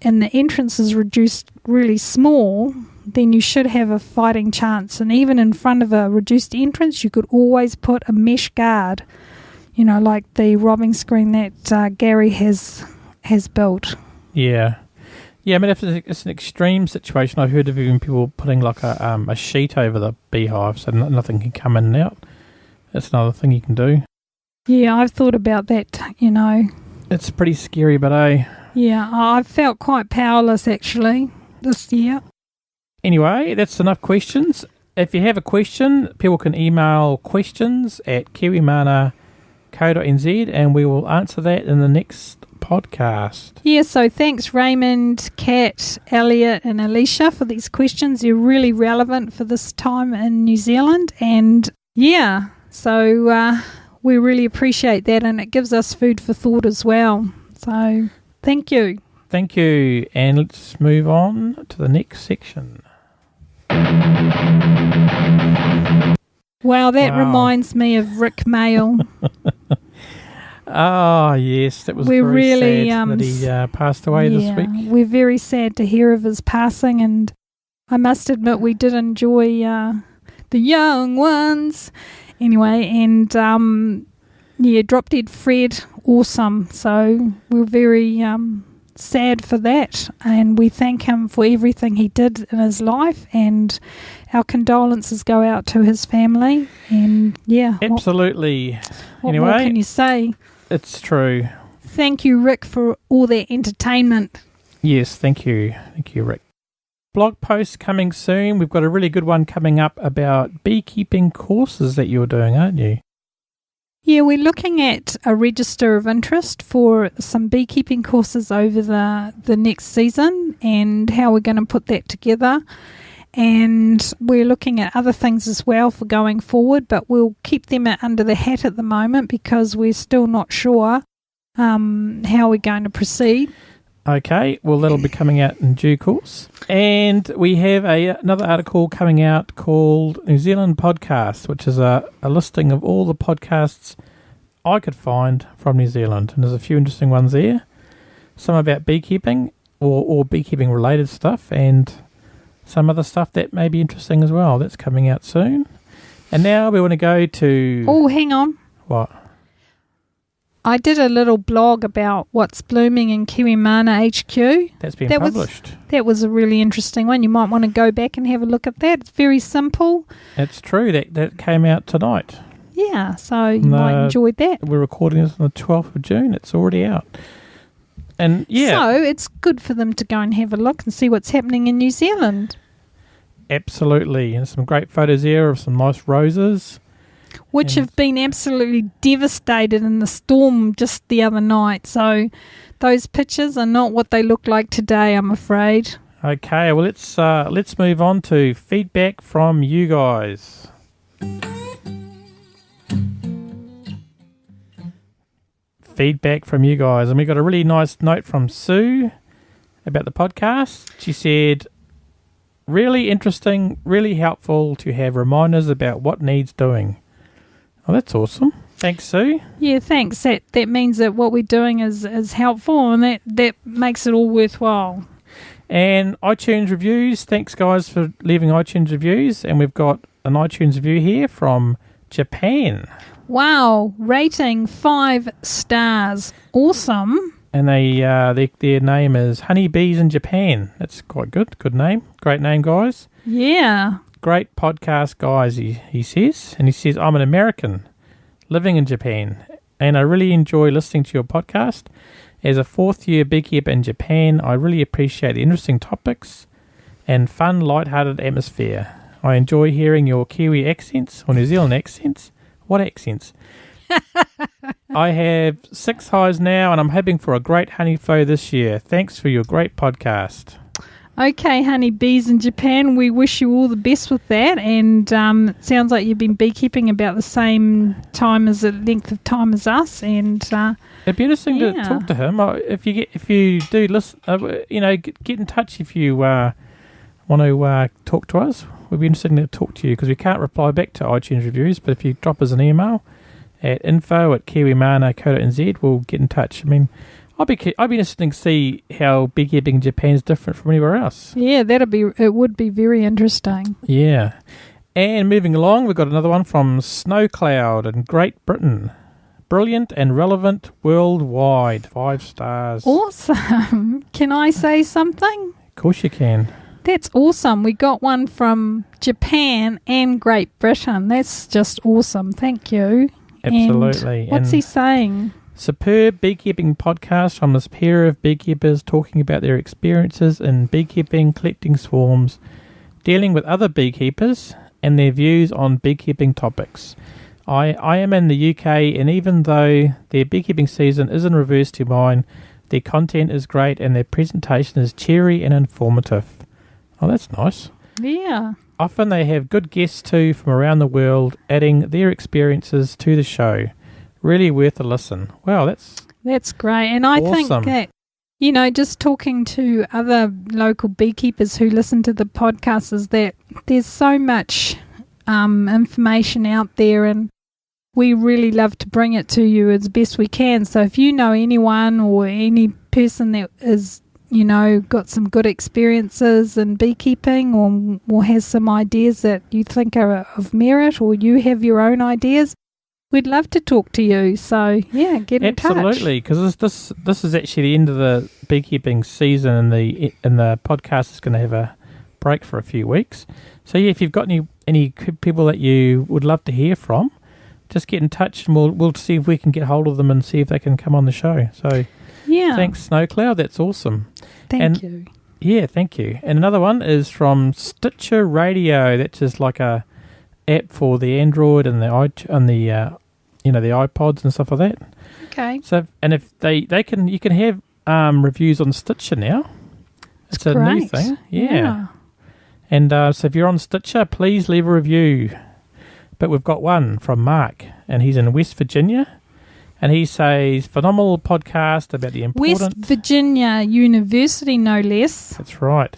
and the entrance is reduced really small, then you should have a fighting chance. And even in front of a reduced entrance, you could always put a mesh guard, like the robbing screen that Gary has built. Yeah. Yeah, I mean, if it's an extreme situation, I've heard of even people putting like a sheet over the beehive so nothing can come in and out. That's another thing you can do. Yeah, I've thought about that, It's pretty scary, but Yeah, I've felt quite powerless actually this year. Anyway, that's enough questions. If you have a question, people can email questions@kiwimana.co.nz and we will answer that in the next podcast. Yeah, so thanks Raymond, Kat, Elliot and Alicia for these questions. They're really relevant for this time in New Zealand. And yeah, so we really appreciate that, and it gives us food for thought as well. So thank you. Thank you. And let's move on to the next section. Wow, that reminds me of Rick Mail. Oh, yes, that was we're very really, sad that he passed away this week. We're very sad to hear of his passing, and I must admit we did enjoy the young ones. Anyway, and Drop Dead Fred, awesome. So we're very sad for that, and we thank him for everything he did in his life, and our condolences go out to his family. And yeah, absolutely. What anyway, more can you say? It's true. Thank you, Rick, for all that entertainment. Yes, thank you, Rick. Blog post coming soon. We've got a really good one coming up about beekeeping courses that you're doing, aren't you? Yeah, we're looking at a register of interest for some beekeeping courses over the next season, and how we're going to put that together. And we're looking at other things as well for going forward, but we'll keep them under the hat at the moment because we're still not sure how we're going to proceed. Okay, well, that'll be coming out in due course. And we have another article coming out called New Zealand Podcasts, which is a listing of all the podcasts I could find from New Zealand. And there's a few interesting ones there. Some about beekeeping or beekeeping related stuff, and some other stuff that may be interesting as well. That's coming out soon. And now we want to go to... Oh, hang on. What? I did a little blog about what's blooming in KM050 HQ. That's been published. That was a really interesting one. You might want to go back and have a look at that. It's very simple. It's true. That came out tonight. Yeah, so you might enjoy that. We're recording this on the 12th of June. It's already out. And yeah. So it's good for them to go and have a look and see what's happening in New Zealand. Absolutely. And some great photos there of some nice roses. Which have been absolutely devastated in the storm just the other night. So those pictures are not what they look like today, I'm afraid. Okay, well let's move on to feedback from you guys. Feedback from you guys. And we got a really nice note from Sue about the podcast. She said, really interesting, really helpful to have reminders about what needs doing. Oh, that's awesome. Thanks, Sue. Yeah, thanks. That means that what we're doing is helpful, and that makes it all worthwhile. And iTunes reviews. Thanks, guys, for leaving iTunes reviews. And we've got an iTunes review here from Japan. Wow, rating 5 stars. Awesome. And their name is Honeybees in Japan. That's quite good. Good name. Great name, guys. Yeah. Great podcast, guys, he says. And he says, I'm an American living in Japan, and I really enjoy listening to your podcast. As a fourth-year beekeeper in Japan, I really appreciate the interesting topics and fun, light-hearted atmosphere. I enjoy hearing your Kiwi accents or New Zealand accents. What accents? I have 6 hives now, and I'm hoping for a great honey flow this year. Thanks for your great podcast. Okay, honeybees in Japan, we wish you all the best with that. And it sounds like you've been beekeeping about the same length of time as us. And it'd be interesting to talk to him. If you do listen, get in touch if you want to talk to us. We'd be interested to talk to you because we can't reply back to iTunes reviews. But if you drop us an email at info@kiwimana.co.nz, we'll get in touch. I mean, I'd be interested to see how beekeeping in Japan is different from anywhere else. Yeah, it would be very interesting. Yeah. And moving along, we've got another one from Snowcloud in Great Britain. Brilliant and relevant worldwide. 5 stars. Awesome. Can I say something? Of course you can. That's awesome. We got one from Japan and Great Britain. That's just awesome. Thank you. Absolutely. And what's he saying? Superb beekeeping podcast from this pair of beekeepers talking about their experiences in beekeeping, collecting swarms, dealing with other beekeepers, and their views on beekeeping topics. I am in the UK, and even though their beekeeping season is in reverse to mine, Their content is great and their presentation is cheery and informative. Oh, that's nice. Yeah. Often they have good guests too from around the world, adding their experiences to the show. Really worth a listen. Wow, that's great. And I think that, just talking to other local beekeepers who listen to the podcast is that there's so much information out there, and we really love to bring it to you as best we can. So if you know anyone or any person that is, got some good experiences in beekeeping or has some ideas that you think are of merit, or you have your own ideas, we'd love to talk to you. So, yeah, get in touch. Absolutely, because this is actually the end of the beekeeping season, and the podcast is going to have a break for a few weeks. So, yeah, if you've got any people that you would love to hear from, just get in touch and we'll see if we can get hold of them and see if they can come on the show. So, yeah. Thanks, Snowcloud. That's awesome. Thank you. Yeah, thank you. And another one is from Stitcher Radio. That's just like a app for the Android and the iPods and stuff like that. Okay. So, and if you can have reviews on Stitcher now. It's great. A new thing. Yeah. And so if you're on Stitcher, please leave a review. But we've got one from Mark, and he's in West Virginia, and he says, phenomenal podcast about the important... West Virginia University, no less. That's right.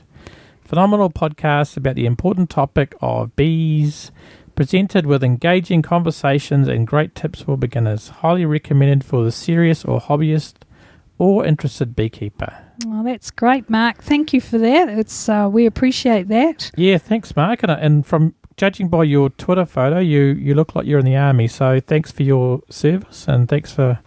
Phenomenal podcast about the important topic of bees, presented with engaging conversations and great tips for beginners. Highly recommended for the serious or hobbyist or interested beekeeper. Oh, that's great, Mark. Thank you for that. It's we appreciate that. Yeah, thanks, Mark. And from judging by your Twitter photo, you look like you're in the army. So thanks for your service and thanks for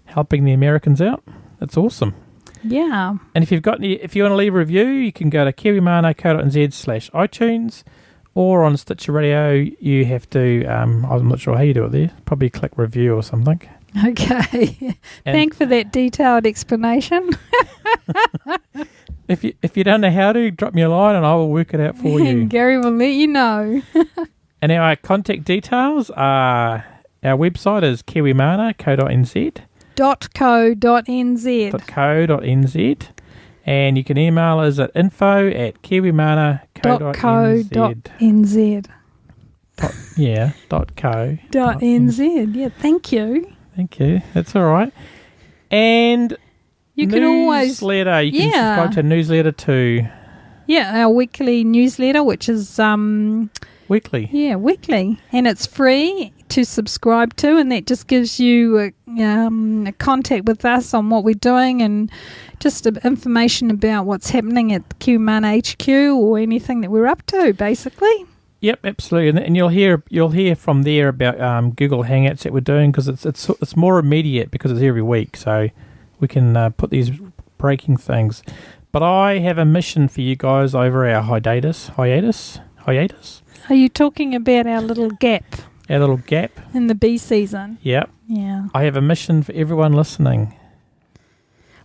helping the Americans out. That's awesome. Yeah. And if you want to leave a review, you can go to kiwimano.co.nz/iTunes, or on Stitcher Radio. You have to. I'm not sure how you do it there. Probably click review or something. Okay. Thanks for that detailed explanation. If you don't know how to, drop me a line and I will work it out for you. Gary will let you know. And our contact details are, our website is kiwimano.co.nz. .co.nz. And you can email us at info@kiwimano.co.nz. .co.nz. Yeah, thank you. Thank you. That's all right. And you can always newsletter. You can subscribe to a newsletter too. Yeah, our weekly newsletter, which is weekly. Yeah, weekly, and it's free to subscribe to, and that just gives you a contact with us on what we're doing and just information about what's happening at the Kiwimana HQ or anything that we're up to, basically. Yep, absolutely, and you'll hear from there about Google Hangouts that we're doing, because it's more immediate because it's every week, so we can put these breaking things. But I have a mission for you guys over our hiatus. Are you talking about our little gap? Our little gap in the bee season. Yep. Yeah. I have a mission for everyone listening.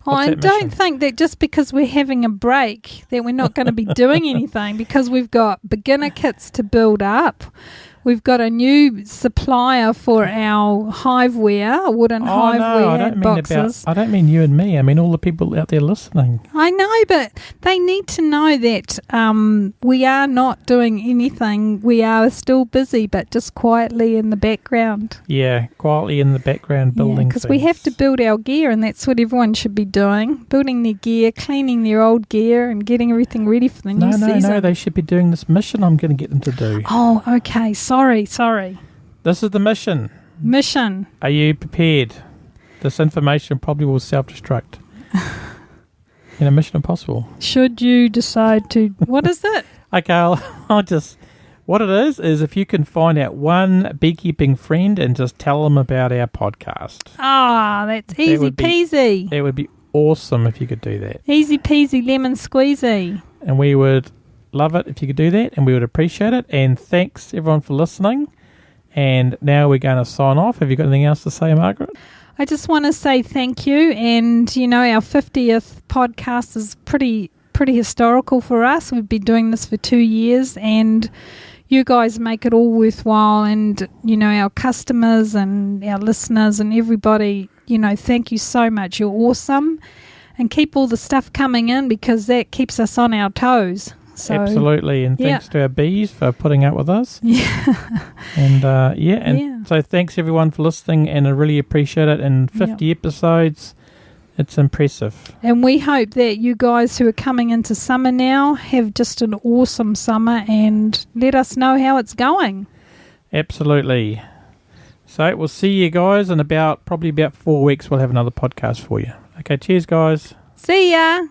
I don't think that just because we're having a break that we're not going to be doing anything, because we've got beginner kits to build up. We've got a new supplier for our hiveware, wooden hiveware boxes. I don't mean you and me. I mean all the people out there listening. I know, but they need to know that we are not doing anything. We are still busy, but just quietly in the background. Yeah, quietly in the background building because we have to build our gear, and that's what everyone should be doing. Building their gear, cleaning their old gear, and getting everything ready for the new season. No, they should be doing this mission I'm going to get them to do. Oh, okay. Sorry. This is the mission. Are you prepared? This information probably will self-destruct. Mission Impossible. Should you decide to... What is it? Okay, I'll just... What it is if you can find out one beekeeping friend and just tell them about our podcast. Ah, that's easy peasy. It would be awesome if you could do that. Easy peasy lemon squeezy. And we would... love it if you could do that, and we would appreciate it. And thanks everyone for listening. And now we're going to sign off. Have you got anything else to say, Margaret? I just want to say thank you. And our 50th podcast is pretty historical for us. We've been doing this for 2 years, and you guys make it all worthwhile. And our customers and our listeners and everybody, thank you so much. You're awesome. and keep all the stuff coming in, because that keeps us on our toes. So, absolutely, and thanks to our bees for putting up with us. So thanks everyone for listening, and I really appreciate it. And 50 episodes, it's impressive. And we hope that you guys who are coming into summer now have just an awesome summer, and let us know how it's going. Absolutely. So we'll see you guys in probably about 4 weeks. We'll have another podcast for you. Okay, cheers guys. See ya.